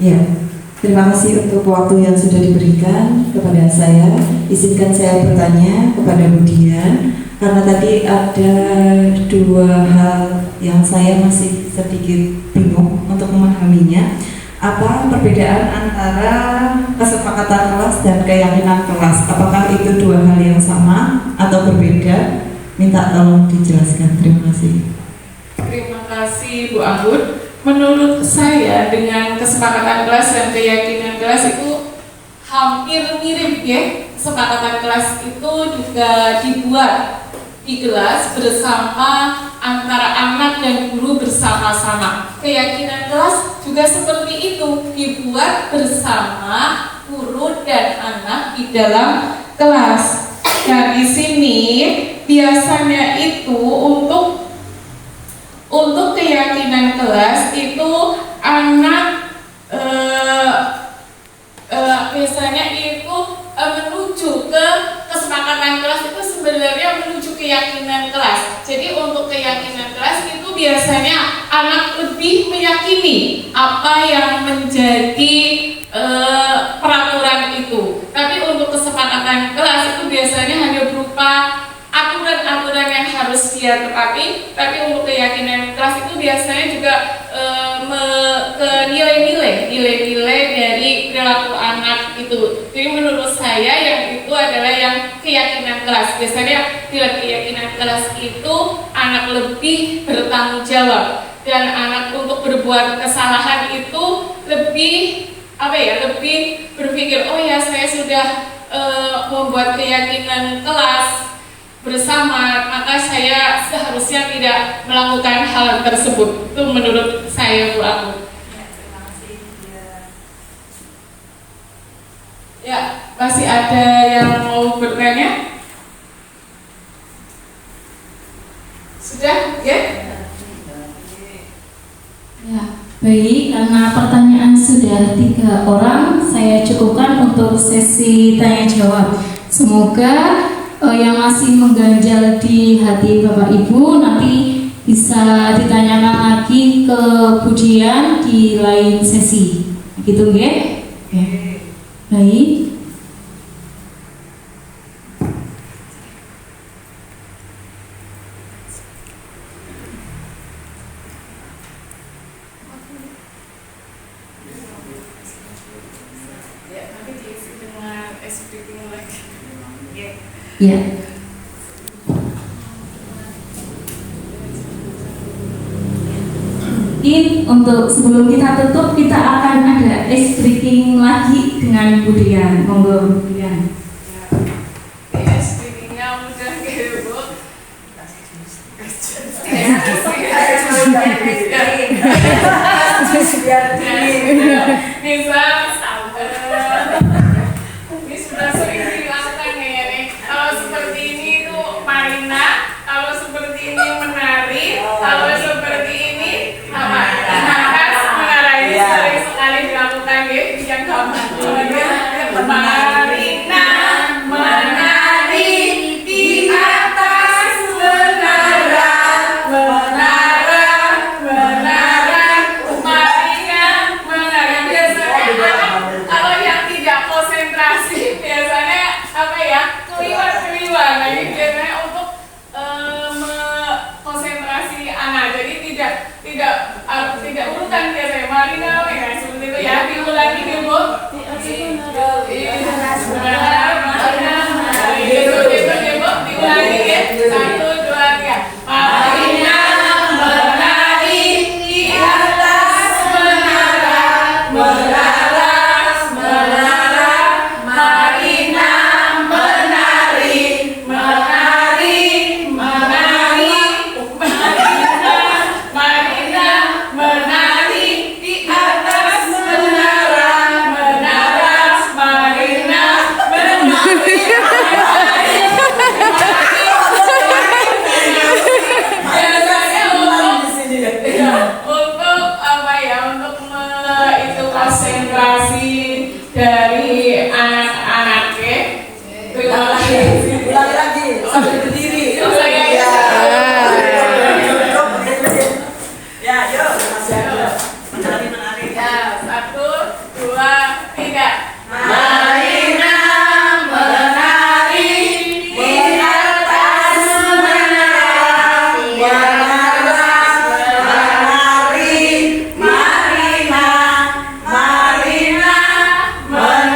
S9: Ya, terima kasih untuk waktu yang sudah diberikan kepada saya. Izinkan saya bertanya kepada Bu Dian, karena tadi ada dua hal yang saya masih sedikit bingung untuk memahaminya. Apa perbedaan antara kesepakatan kelas dan keyakinan kelas? Apakah itu dua hal yang sama atau berbeda? Minta tolong dijelaskan. Terima kasih.
S3: Terima kasih Bu Anggun. Menurut saya dengan kesepakatan kelas dan keyakinan kelas itu hampir mirip ya. Kesepakatan kelas itu juga dibuat di kelas bersama antara anak dan guru bersama-sama. Keyakinan kelas juga seperti itu, dibuat bersama guru dan anak di dalam kelas. Dan di sini biasanya itu untuk keyakinan kelas itu anak biasanya itu menuju ke kesepakatan kelas itu sebenarnya menuju keyakinan kelas. Jadi untuk keyakinan kelas itu biasanya anak lebih meyakini apa yang menjadi peraturan itu. Tapi untuk kesepakatan kelas itu biasanya hanya berupa aturan-aturan yang harus dia tepati. Tapi untuk keyakinan kelas itu biasanya juga ke nilai-nilai dari perilaku anak itu. Jadi menurut saya yang itu adalah yang keyakinan kelas. Biasanya dalam keyakinan kelas itu anak lebih bertanggung jawab dan anak untuk berbuat kesalahan itu lebih lebih berpikir, oh ya saya sudah membuat keyakinan kelas bersama, maka saya seharusnya tidak melakukan hal tersebut. Itu menurut saya Bu Aku. Ya, masih ada yang mau bertanya? Sudah, ya?
S1: Ya, baik, karena pertanyaan sudah 3 orang, saya cukupkan untuk sesi tanya jawab. Semoga yang masih mengganjal di hati Bapak Ibu nanti bisa ditanyakan lagi ke Bu Dian di lain sesi. Gitu nggih? Oke. Baik. Ya. Ini untuk sebelum kita tutup, kita akan ada ice breaking lagi dengan Bu Dian. Monggo Bu Dian.
S3: Ice breakingnya mudah gitu Bu. Bisa ini sudah sering dilakukan ya nih. Kalau seperti ini itu Marina, kalau seperti ini menari, kalau seperti ini apa? Menari sering sekali dilakukan ya, yang gampang. Marina menari di atas menara, Marina menari. Biasanya kalau yang tidak konsentrasi biasanya apa ya, keliwat. Nah ini biasanya untuk konsentrasi anak. Jadi tidak urutan biasanya. Marina seperti itu ya. Diulangi dulu. Diulangi ya. prestasi dari anak-anaknya.
S4: Ulangi lagi sambil berdiri. Ya, yuk. Menari.
S3: Ya, 1, 2, 3.
S4: Marina menari di atas menara, menari, Marina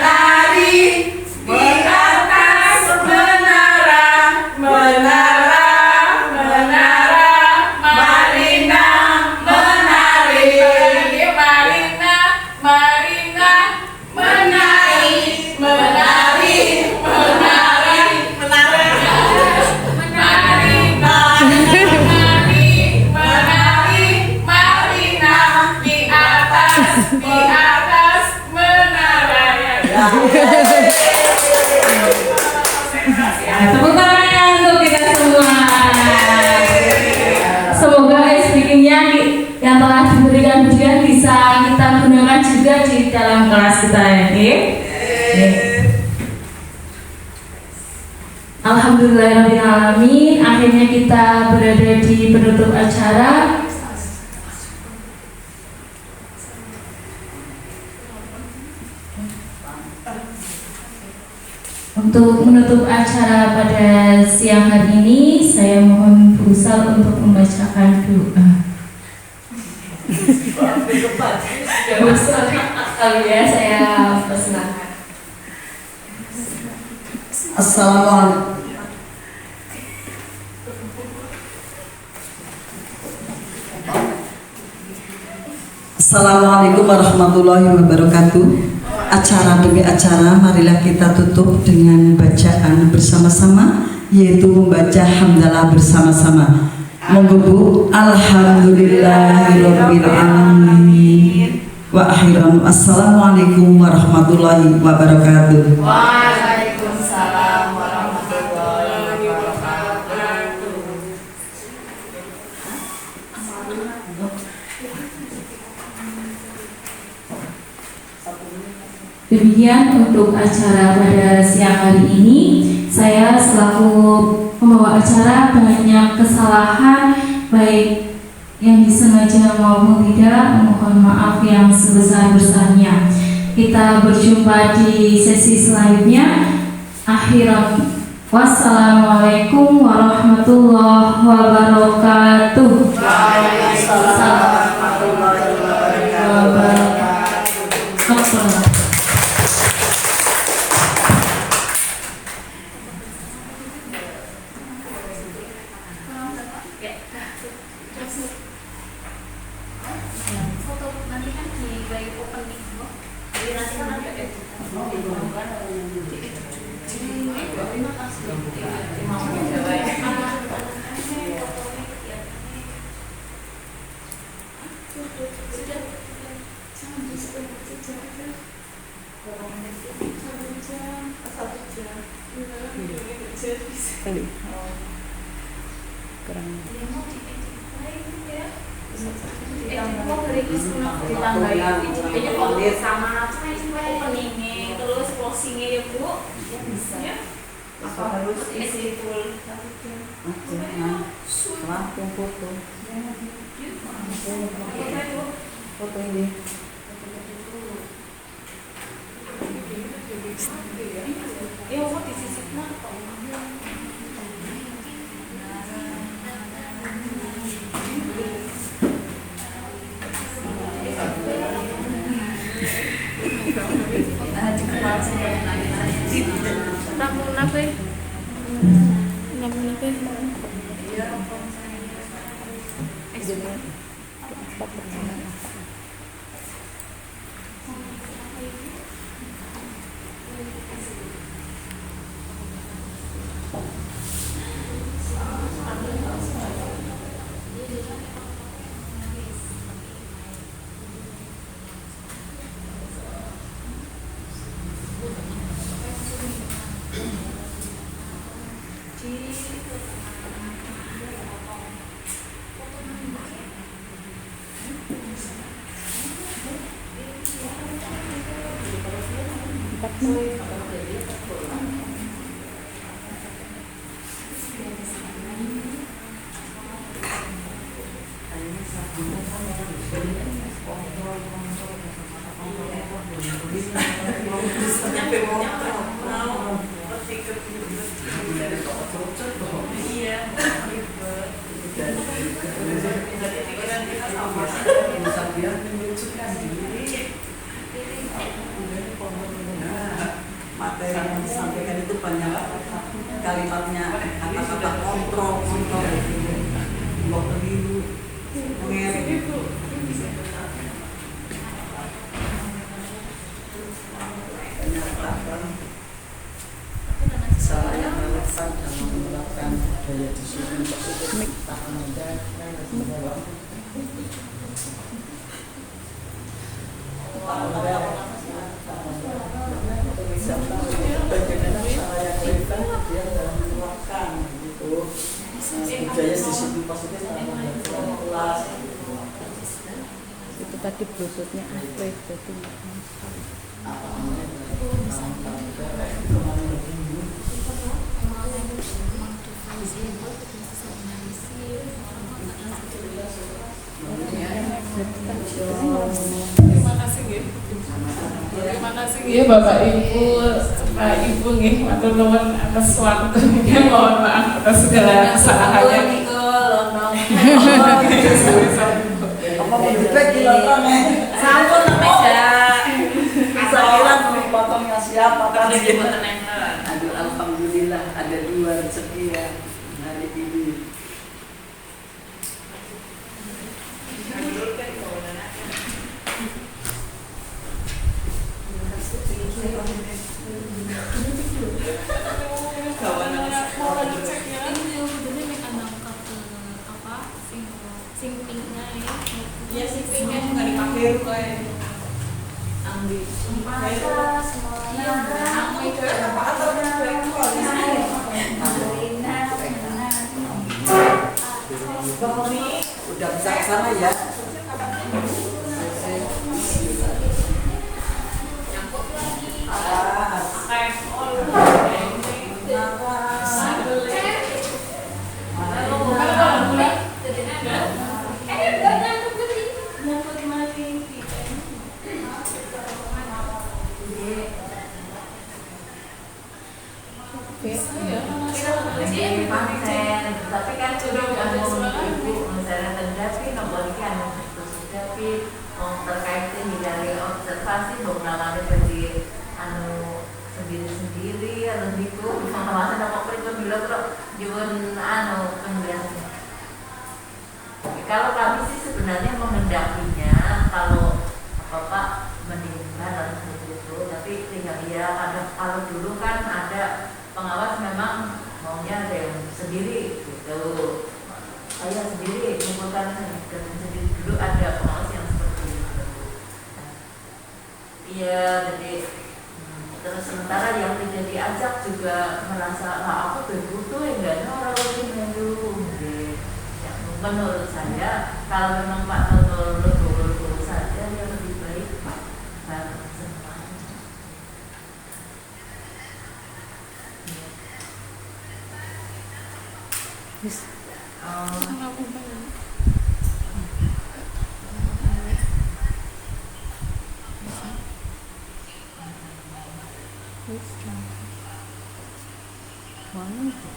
S4: menari di atas menara, Marina menari.
S1: Tepuk tangan untuk kita semua. Semoga speakingnya yang telah diberikan ujian bisa kita gunakan juga di dalam kelas kita ya. Alhamdulillahirrahmanirrahim. Akhirnya kita berada di penutup acara. Untuk menutup acara pada siang hari ini, saya mohon Bu Sal untuk membacakan doa. Bu Sal, ya saya persilakan.
S7: Assalamualaikum. Assalamualaikum warahmatullahi wabarakatuh. Acara demi acara, marilah kita tutup dengan bacaan bersama-sama, yaitu membaca hamdalah bersama-sama. Monggo Bu. Alhamdulillahirabbil alamin. Wa akhiran assalamualaikum warahmatullahi wabarakatuh.
S3: Waalaikumsalam warahmatullahi wabarakatuh.
S1: Demikian untuk acara pada siang hari ini. Saya selaku pembawa acara banyak kesalahan baik yang disengaja maupun tidak, mohon maaf yang sebesar-besarnya. Kita berjumpa di sesi selanjutnya. Akhiran wassalamualaikum warahmatullahi wabarakatuh.
S4: Waalaikumsalam warahmatullahi wabarakatuh.
S1: Sama openingnya terus closingnya ya Bu. Apa harus isi full
S4: Langsung foto. Foto ini.
S1: Ya kok disisipnya apa?
S4: Materi yang disampaikan itu banyak kalimatnya, kata-kata kontrol, blok biru, mengerek. Salah yang relevan dalam menerapkan daya disiplin positif tak mudah budaya disiplin positif kelas
S5: Itu tadi bluetoothnya aktif jadi nggak masuk.
S3: Terima kasih nggih. Terima kasih nggih Bapak Ibu serta Ibu nggih matur nuwun atas waktunya. Mohon maaf atas segala kesalahannya.
S4: apa feedback di lontongnya
S8: Sampun meja.
S4: saya potongnya siapa kan aduh alhamdulillah ada 2 rezeki ya hari ini. Udah bisa ke sana ya.
S2: Tapi kan sudah ibu misalnya terjadi nomor kan tapi terkait dari observasi mengalami dari sendiri-sendiri atau gitu pengawasan apa pun bilang terus jual penjelasan. Kalau kami sih sebenarnya mengendakinya kalau Bapak meninggal dan seperti itu, tapi tinggal ya kalau dulu kan ada pengawas memang maunya ada yang sendiri gitu. Saya sendiri kumpulkan sendiri dulu ada pengawas yang seperti itu. Iya, jadi terus sementara yang tidak diajak juga merasa aku berbutuh enggak ada orang lain melu. Ya, menurut saya kalau memang Pak Toto lurus saja ya lebih baik Pak bareng semua.
S5: Yes. Mana itu?